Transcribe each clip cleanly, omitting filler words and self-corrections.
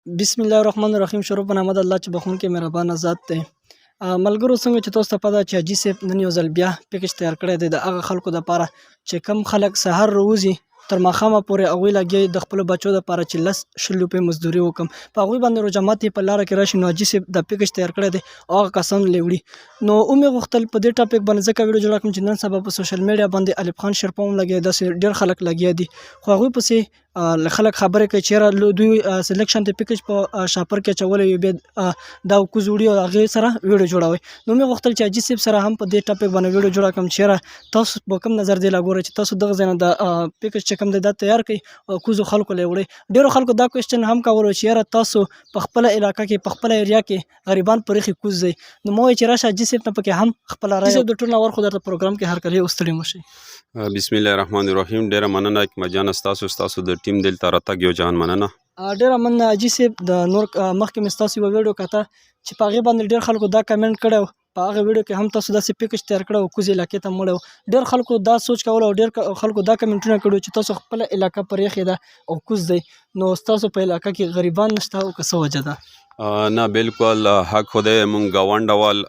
بسم الله الرحمن الرحیم. شروع په نام د الله چې بخښونکی مهربانه ذات دی. ملګرو څنګه چې تاسو ته پته ده چې حاجي صاحب نن یو ځل بیا پیکج تیار کړی دی د هغه خلکو دپاره چې کم خلک سهار راوځي تر ماښامه پورې هغوی لګیا د خپلو بچو دپاره چې 10 روپۍ مزدوري وکړم په هغوی باندې روژه ماتي په لاره کې راشي. نو حاجي صاحب دا پیکج تیار کړی دی او هغه کسان لیوړي. نو ومې غوښتل په دې ټاپک باندې ځکه ویډیو جوړه کړم چې نن سبا په سوشل میډیا باندې الف خان شیرپا هم لګیا داسې ډېر خلک لګیا دي خو هغوی پسې خلک خبرې کوي چې یاره دوی سلیکشن د پیکج په شاپر کې اچولی وي بیا دا کوز وړي او هغې سره ویډیو جوړوي. نو مې غوښتل چې حاجي صاحب سره هم په دې ټاپک باندې ویډیو جوړه کړم چې یاره تاسو په کوم نظر دی لاګورئ چې تاسو دغه ځای نه د پیکج چې کوم دی دا تیار کړئ او کوزو خلکو له وړئ. ډېرو خلکو دا کوېسچن هم کولو چې یاره تاسو په خپله علاقه کې په خپله ایریا کې غریبان په ریښې کوز دی. نو ما وایي چې راشه حاجي صاحب نه پکې هم خپله رایه د ټول نور خو درته پروګرام کې هر کله ستړي مه شئ. بسم الله الرحمن الرحیم. ډیره مننه اکمه جان ستاسو د ټیم دلته راتګ یو جهان مننه. ډېره مننه حاجي صاحب. د نور مخکې مې ستاسو یوه ویډیو کته چې په هغې باندې ډېر خلکو دا کمنټ کړی و په هغه ویډیو کې هم تاسو داسې پیکج تیار کړی و کوز علاقې ته مړی و. ډېر خلکو دا سوچ کولو او ډېر خلکو دا کمنټونه کړي چې تاسو خپله علاقه په ریښې ده او کوز دی. نو ستاسو په علاقه کې غریبان نشته او که څه وجه ده؟ نه بالکل حق خدای مونږ ګاونډ وال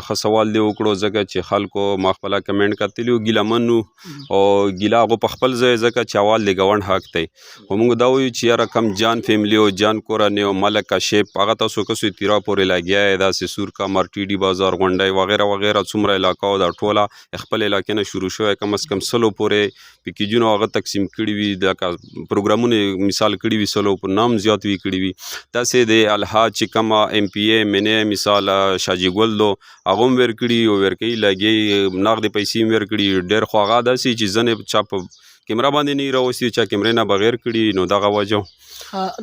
ښه سوال دی وکړو ځکه چې خلکو ما خپله کمنټ کتلي وو ګیله من او ګیله هغو په خپل ځای ځکه چې اول د ګاونډ حق دی. خو مونږ دا وایو چې یاره کم جان فیملی او جان کورنۍ او ملک شیپ هغه تاسو کسو تیرا پورې لګیا یې داسې سور کمر ټي ډي بازار غونډۍ وغیره وغیره څومره علاقه او دا ټوله خپل علاقې نه شروع شوی کم از کم 100 پورې پیکیجونه هغه تقسیم کړي وي د پروګرامونه مثال کړي وي 100 په نام زیات وي کړي وي. داسې د الحاج چې کومه ایم پی ای منې مثال شاجي ګل دو هغه هم ورکړي او ورکوي لګي نغدې پیسې هم ورکړي. ډېر خو هغه داسې چې ځنې چا په کیمره باندې نه راوستي چا کیمرې نه بغیر کړي نو دغه وجه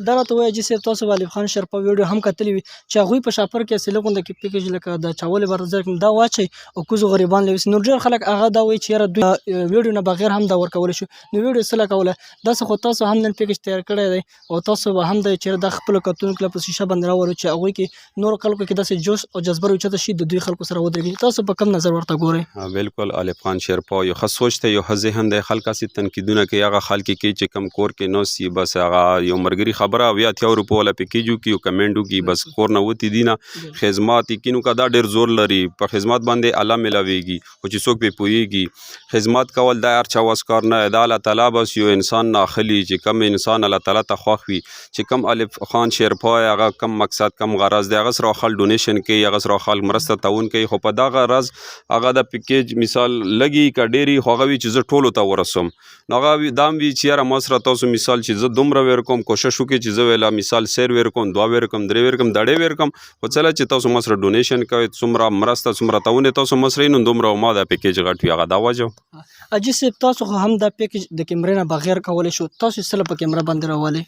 دا راته وایي حاجي صاحب تاسو به الف خان شیرپا ویډیو هم کتلي وي چې هغوی په شاپر کې اصلي غونډه کې پیکج لکه د چاولې برزر دا واچوي او کوزو غریبان لوي. نو ډېر خلک هغه دا وایي چې یاره دوی ویډیو نه بغیر هم دا ورکولی شو. نو ویډیو څه کوله داسې خو تاسو هم نن پیکج تیار کړی دی او تاسو به هم دی چې دا خپلو کتونکو له په شیشه باندې راولو چې هغوی کې نور خلکو کې داسې جوش او جذبه راوچته شي د دوی خلکو سره ودرېږي. تاسو په کوم نظر ورته ګورئ؟ بالکل الف خان شیرپا یو ښه سوچ دی یو ښه ذهن دی. خلک هسې تنقیدونه کوي هغه خلک کوي چې کم کور کې ناست بس هغه یو مرګري خبره بیا 80 روپو والا پیکیج وکړي او کمنټ وکړي بس کور نه وتي دي نه خدمات یې کینو که دا ډېر زور لري په خدمات باندې الله ملاویږي خو چې څوک پرې پوهېږي خدمات کول دا هر چا وس کار نه دا الله تعالی بس یو انسان نه اخلي چې کم انسان الله تعالی ته خوښ وي چې کم الف خان شیرپا هغه کم مقصد کم غرض دی هغه سره خلک ډونیشن کوي هغه سره خلک مرسته تعاون کوي خو په دغه غرض هغه د پیکیج مثال لګي که ډېرې خو هغه وي چې زه ټولو ته ورسوم نو هغه دا هم وي چې یاره ما سره تاسو مثال چې زه دومره ویر کوم کوشش وکړئ چې زه ویله مثال سیر ویر کوم 2 ویر کوم 3 ویر کوم دړې ویر کوم خو څله چې تاسو ما سره ډونیشن کوئ څومره مرسته څومره تعاون تاسو ما سره نو دومره ما دا پیکیج غټ وي هغه دا وجه. حاجي صاحب تاسو خو هم دا پیکج د کیمرې نه بغیر کولی شو تاسو سره په کیمره باندې راولئ.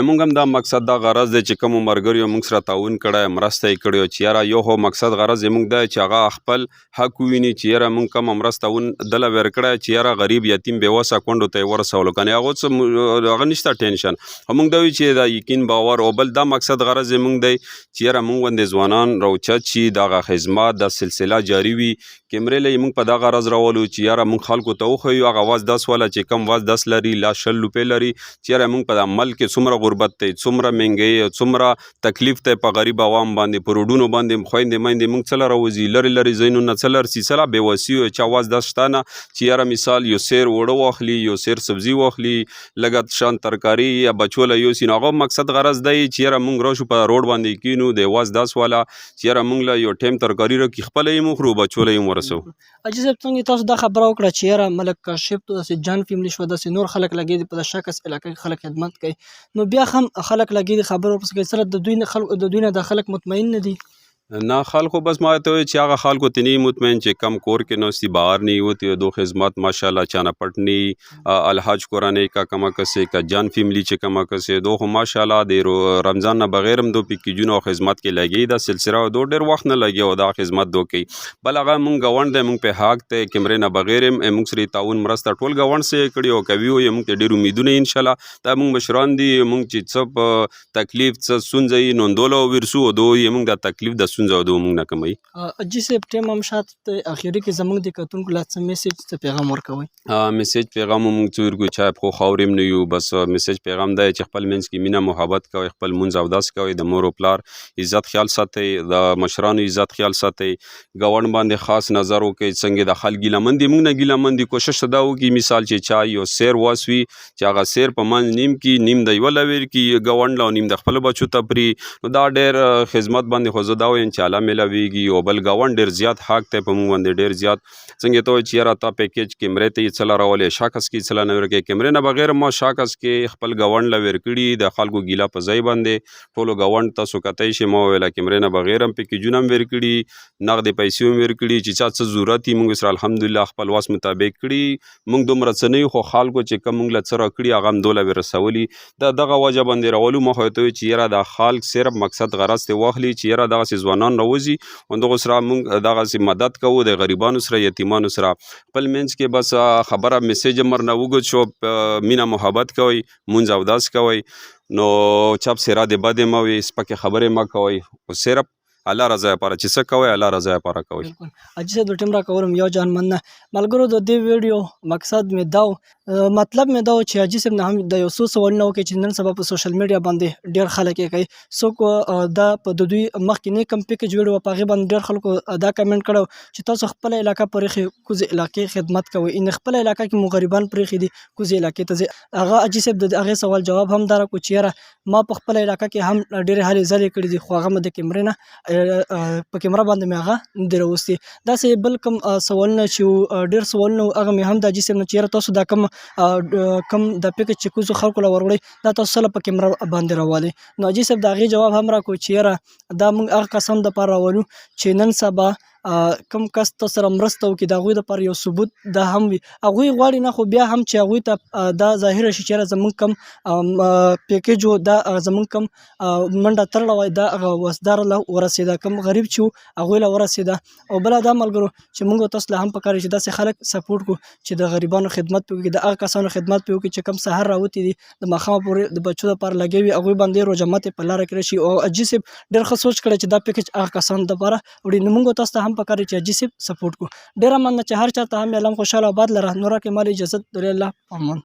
مونږ هم دا مقصد دا غرض دی چې کومو ملګریو مونږ سره تعاون کړی مرسته یې کړې چې یاره یو خو مقصد غرض یې مونږ دی چې هغه خپل حق وویني چې یاره مونږ کومه مرسته دله ورکړی چې یاره غریب یتیم بېوسه کونډو ته یې ورسولو کنې هغو څه هغه نشته ټینشن خو مونږ دا وایو چې دا یقین باور او بل دا مقصد غرض یې مونږ دی چې یاره مونږ غوندې ځوانان راوچت شي دغه خدمات دا سلسله جاري وي. کیمرې له مونږ په دغه غرض راولو چې یاره مونږ خلکو ته وښیو هغه واز 10 والا چې کم واز 10 لري لا 100 روپۍ لري چې یاره مونږ په دا ملک کې څومره غربت دی څومره مهنګۍ څومره تکلیف دی په غریب عوام باندې په روډونو باندې خویندې میندې مونږ څه له راوځي لرې لرې ځایونو نه څه لرسي څه لا بېوسي وي چې واز 10 شته نه چې یاره مثال یو سیر اوړه واخلي یو سیر سبزي واخلي لږه شان ترکاري یا بچو له یوسي نو هغه مقصد غرض دی چې یاره مونږ راشو په روډ باندې کینو د واز 10 والا چې یاره مونږ له یو ټایم ترکاري راکړي خپله یې وخورو بچو له یې ورسو. حاجي صاحب څنګه تاسو دا خبره وکړه چې یاره ملک کاشف داسې جان فیملی شوه داسې نور خلک لګیا دي په د شاکس علاقه کې خلک خدمت کوي نو بیا هم خلک لګیا دي خبره ورپسې کوي سره د دوی نه دا خلک مطمئن نه دي؟ نه خلکو بس ما ته وایي چې هغه خلکو ته نه مطمئن چې کم کور کې نوستی بهر نه وتی دو خدمات ماشاءالله چانه پټنی الحاج قرآنی کا کما کسه کا جان فیملی چې کما کسه دو خو ماشاءالله د رمضان نه بغیر هم دو پیکیجونو خدمات کې لګي دا سلسله دو ډېر وخت نه لګي او دا خدمات دو کوي بل هغه مونږ غونډ دی مونږ په حق ته کیمرې نه بغیر مونږ سره تعاون مرسته ټول غونډ سره کړي او کوي او مونږ ته ډېر امیدونه ان شاء الله دا مونږ مشران دي مونږ چې څه تکلیف څه سنځي نوندولو ورسو دو مونږ دا تکلیف د ستونزه او د موږ نه کموي. حاجي صاحب ټیم هم شاته اخیری کې زموږ د کتونکو لا څه میسج څه پیغام ورکوي؟ میسج پیغام هم موږ څه ورکو چې خو خاوریم نه یو، بس میسج پیغام دی چې خپل منځ کې مینه محبت کوئ، خپل مونځ اودس کوئ، د مور او پلار عزت خیال ساتئ، د مشرانو عزت خیال ساتئ، ګاونډ باندې خاص نظر وکړئ، څنګه د خلک ګیله مندي موږ نه ګیله مندي کوشش دا وکړي مثال چې چا یو سیر واسوي چې هغه سیر په منځ نیم کې نیم د یوه لویر کې ګاونډ له او نیم د خپلو بچو ته پرې، نو دا ډېر خدمت باندې خو زه دا وایم چې الله میلاویږي، او بل ګاونډ ډېر زیات حق دی په موږ باندې ډېر زیات. څنګه ته وایې چې یاره تا پیکیج کیمرې ته یې څه لرولې شاکس کې څه نه ورکوي، کیمرې نه بغیر ما شاکس کې خپل ګاونډ له ور کړي د خلکو ګیله په ځای باندې ټولو ګاونډ تاسو کتای شئ، ما وویله کیمرې نه بغیر هم پیکیجونه هم ور کړي، نغدې پیسې هم ور کړي، چې چا څه ضرورت وي موږ سره الحمدلله خپل واس مطابق کړي. موږ دومره څه نه یو، خو خلکو چې کوم موږ له څه راکړي هغه هم دوله وې رسولي. دغه وجه باندې راولو ما خو ورته وایي چې یاره دا خلک صرف مقصد غرض ترې واخلي چې یاره دغسې ځوانان راوځي همدغو سره موږ دغسې مدد کوو د غریبانو سره یتیمانو سره خپل منځ کې. بس خبره میسیج هم ورنه وګد شو، مینه محبت کوئ، مونځ اودس کوئ، نو چپ سیرا د بدې مه وي، سپکې خبرې مه کوئ، خو صرف الله رضا لپاره چې څه کوئ الله رضا لپاره کوئ. بالکل حاجي صاحب د ټیم راکولم یو جان مننه. ملګرو د دې ویډیو مقصد مې دا و، مطلب مې دا و چې حاجي صاحب نه هم د یو څو سوالونه وکړي چې نن سبا په سوشل میډیا باندې ډېر خلک یې کوي. څوک دا په د دوی مخکې کم پیکیج ویډیو په هغې باندې ډېر خلکو دا کمنټ کړی چې تاسو خپله علاقه پرېښې کوزې علاقې خدمت کوئ، ان خپله علاقه کې مو غریبان پرېښي دي کوزې علاقې ته ځئ. هغه حاجي صاحب د هغې سوال جواب هم دا راکړو چې یاره ما په خپله علاقه کې هم ډېرې هلې ځلې کړي دي، خو هغه مې د کیمرې نه په کیمره باندې مې هغه نه دي راوستي. داسې بل کوم سوالونه چې ډېر سوالونه هغه مې هم د حاجي صاحب نه چې یاره تاسو دا کوم د پیکیج چې کوزو خلکو له وروړئ دا تاسو څه له په کیمره باندې راولئ. نو حاجي صاحب د هغې جواب هم راکړو چې یاره دا موږ هغه کسانو دپاره راولو چې نن سبا کم کس تاسو سره مرسته وکړي د هغوی دپاره یو ثبوت دا هم وي. هغوی غواړي نه، خو بیا هم چې هغوی ته دا ظاهره شي چې یاره زموږ کم پیکیج و دا زموږ کم منډه تړله وای دا هغه وسدار له ورسېده، کم غریب چې و هغوی له ورسېده. او بله دا ملګرو چې موږ تاسو له هم پکار چې داسې خلک سپورټ کړو چې د غریبانو خدمت پې وکړي، د هغه کسانو خدمت پې وکړي چې کم سهار راوتي دي د ماښامه پورې د بچو دپاره لګیا وي، هغوی باندې روژه ماتې په لاره کې راشي. او حاجي صاحب ډېر ښه سوچ کړی چې دا پیکیج هغه کسانو دپاره وړي. نو موږ تاسو ته هم پکار چې حاجي صاحب سپورټ کړو. ډېره مننه چې هر چا ته هم اعلان خوشحاله آباد لره. نو راکړې مال اجازت درې الله په امان.